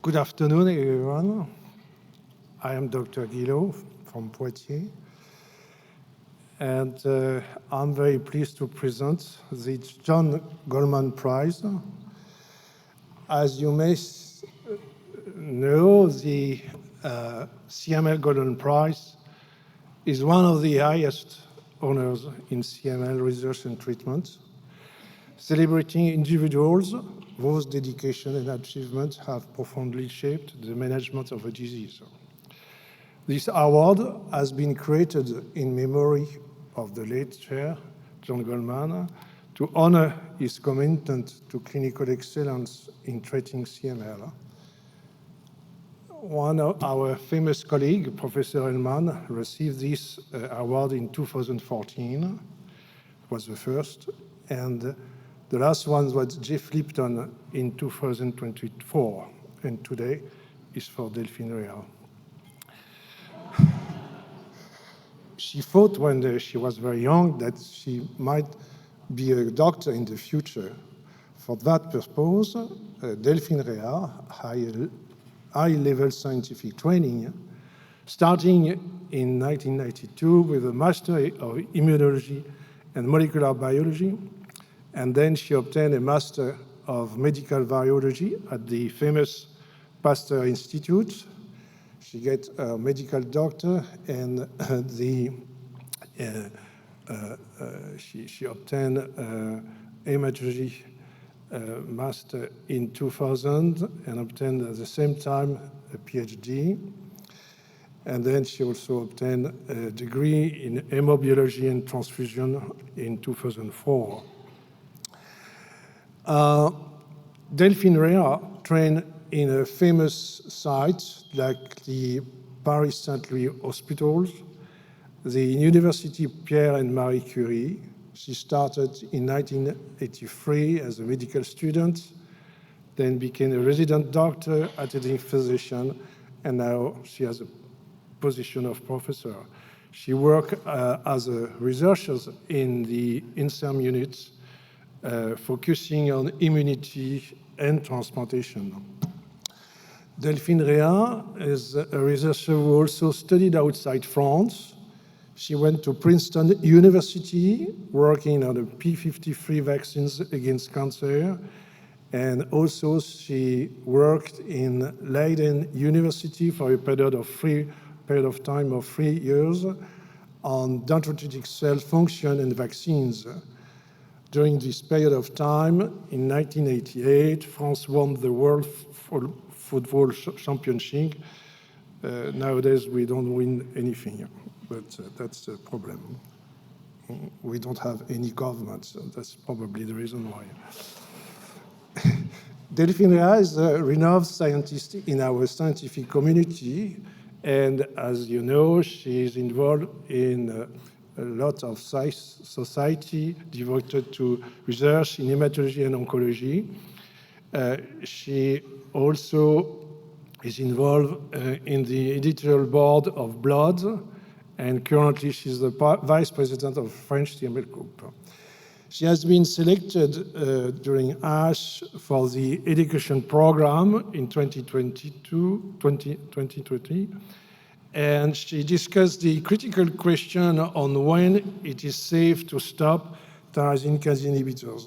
Good afternoon, everyone. I am Dr. Guillot from Poitiers, and I'm very pleased to present the John Goldman Prize. As you may know, the CML Goldman Prize is one of the highest honors in CML research and treatment, celebrating individuals whose dedication and achievements have profoundly shaped the management of a disease. This award has been created in memory of the late chair, John Goldman, to honor his commitment to clinical excellence in treating CML. One of our famous colleague, Professor Hellman, received this award in 2014, was the first, and the last one was Jeff Lipton in 2024, and today is for Delphine Rea. She thought when she was very young that she might be a doctor in the future. For that purpose, Delphine Rea, high-level scientific training, starting in 1992 with a Master of Immunology and Molecular Biology, and then she obtained a Master of Medical Virology at the famous Pasteur Institute. She gets a medical doctor, and she obtained hematology master in 2000 and obtained at the same time a PhD. And then she also obtained a degree in hemobiology and transfusion in 2004. Delphine Rea trained in a famous site like the Paris Saint-Louis hospitals, the University Pierre and Marie Curie. She started in 1983 as a medical student, then became a resident doctor, attending physician, and now she has a position of professor. She worked as a researcher in the INSERM units, focusing on immunity and transplantation. Delphine Rea is a researcher who also studied outside France. She went to Princeton University, working on the P53 vaccines against cancer, and also she worked in Leiden University for a period of time of 3 years on dendritic cell function and vaccines. During this period of time, in 1988, France won the World Football Championship. Nowadays, we don't win anything, but that's the problem. We don't have any government, so that's probably the reason why. Delphine Rea is a renowned scientist in our scientific community, and as you know, she is involved in a lot of society devoted to research in hematology and oncology. She also is involved in the editorial board of Blood, and currently she's the vice president of French CML Group. She has been selected during ASH for the education program in 2020, and she discussed the critical question on when it is safe to stop tyrosine kinase inhibitors.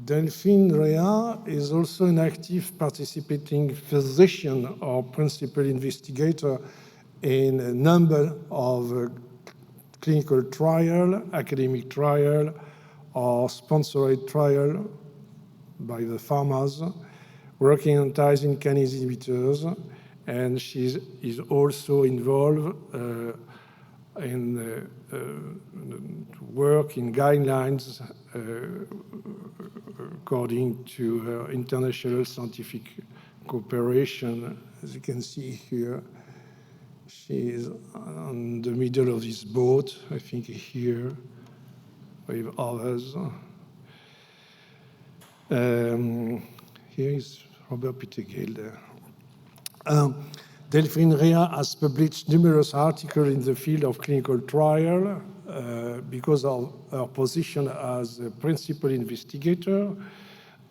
Delphine Rea is also an active participating physician or principal investigator in a number of clinical trial, academic trial, or sponsored trial by the pharmas, working on tyrosine kinase inhibitors, and she is also involved in work in guidelines according to international scientific cooperation. As you can see here, she is on the middle of this boat, I think here, with others. Here is Robert Pittegel there. Delphine Rea has published numerous articles in the field of clinical trial because of her position as a principal investigator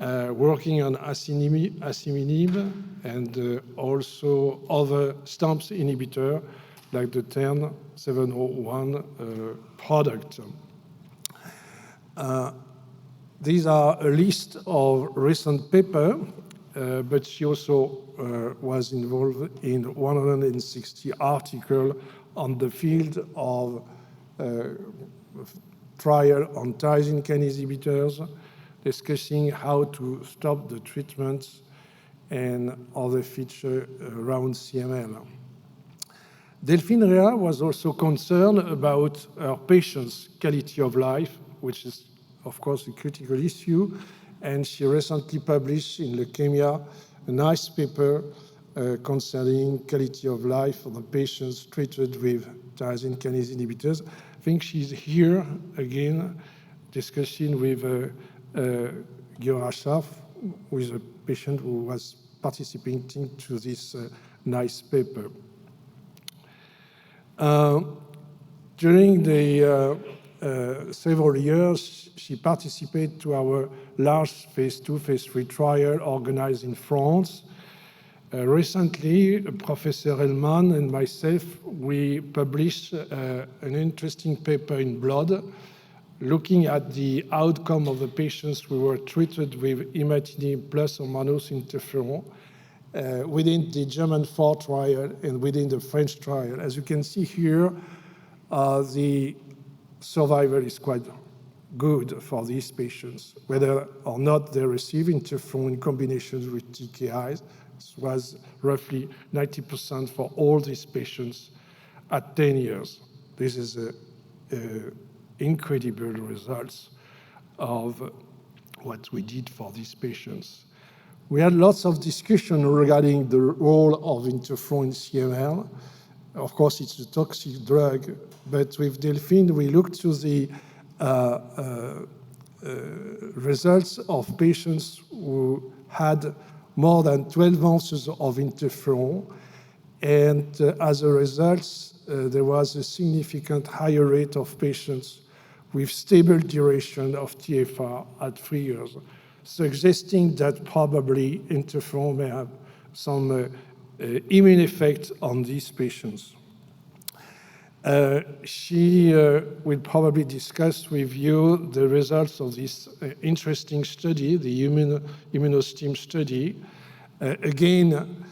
working on asciminib and also other STAMPs inhibitor like the 10701 product. These are a list of recent papers, but she also was involved in 160 articles on the field of trial on tyrosine kinase inhibitors, discussing how to stop the treatments and other features around CML. Delphine Rea was also concerned about her patients' quality of life, which is, of course, a critical issue, and she recently published in Leukemia a nice paper concerning quality of life for the patients treated with tyrosine kinase inhibitors. I think she's here again discussing with Guillaume Achaf, who is a patient who was participating to this nice paper. During the several years, she participated to our large phase 2, phase 3 trial organized in France. Recently, Professor Hellman and myself, we published an interesting paper in Blood looking at the outcome of the patients who were treated with imatinib plus or minus interferon within the German 4 trial and within the French trial. As you can see here, the survival is quite good for these patients, whether or not they receive interferon in combination with TKIs. This was roughly 90% for all these patients at 10 years. This is incredible results of what we did for these patients. We had lots of discussion regarding the role of interferon in CML. Of course, it's a toxic drug, but with Delphine, we looked to the results of patients who had more than 12 ounces of interferon, and as a result, there was a significant higher rate of patients with stable duration of TFR at 3 years, suggesting that probably interferon may have some immune effect on these patients. She will probably discuss with you the results of this interesting study, the immunostim study, again,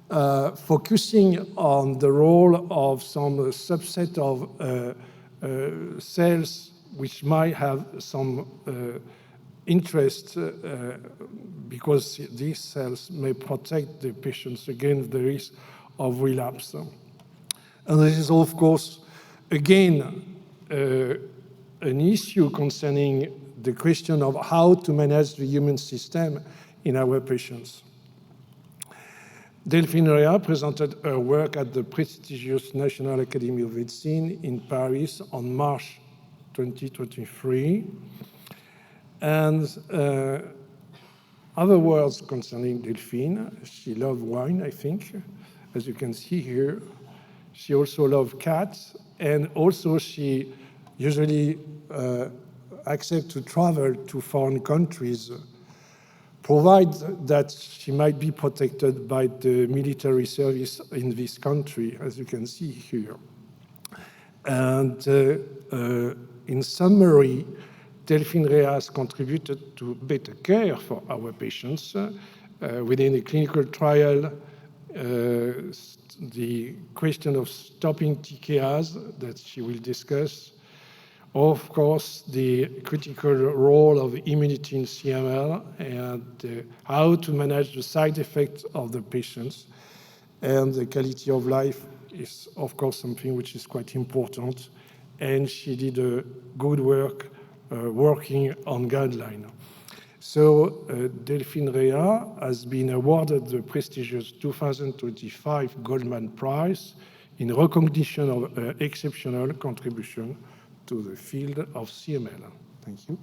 focusing on the role of some subset of cells which might have some interest because these cells may protect the patients against the risk of relapse. And this is, of course, again, an issue concerning the question of how to manage the immune system in our patients. Delphine Rea presented her work at the prestigious National Academy of Medicine in Paris on March 2023. And other words concerning Delphine, she loved wine, I think, as you can see here. She also loved cats, and also she usually accepts to travel to foreign countries, provided that she might be protected by the military service in this country, as you can see here. And in summary, Delphine Rea has contributed to better care for our patients within a clinical trial. The question of stopping TKIs that she will discuss. Of course, the critical role of immunity in CML and how to manage the side effects of the patients. And the quality of life is, of course, something which is quite important. And she did a good work working on guidelines. So Delphine Rea has been awarded the prestigious 2025 Goldman Prize in recognition of exceptional contribution to the field of CML. Thank you.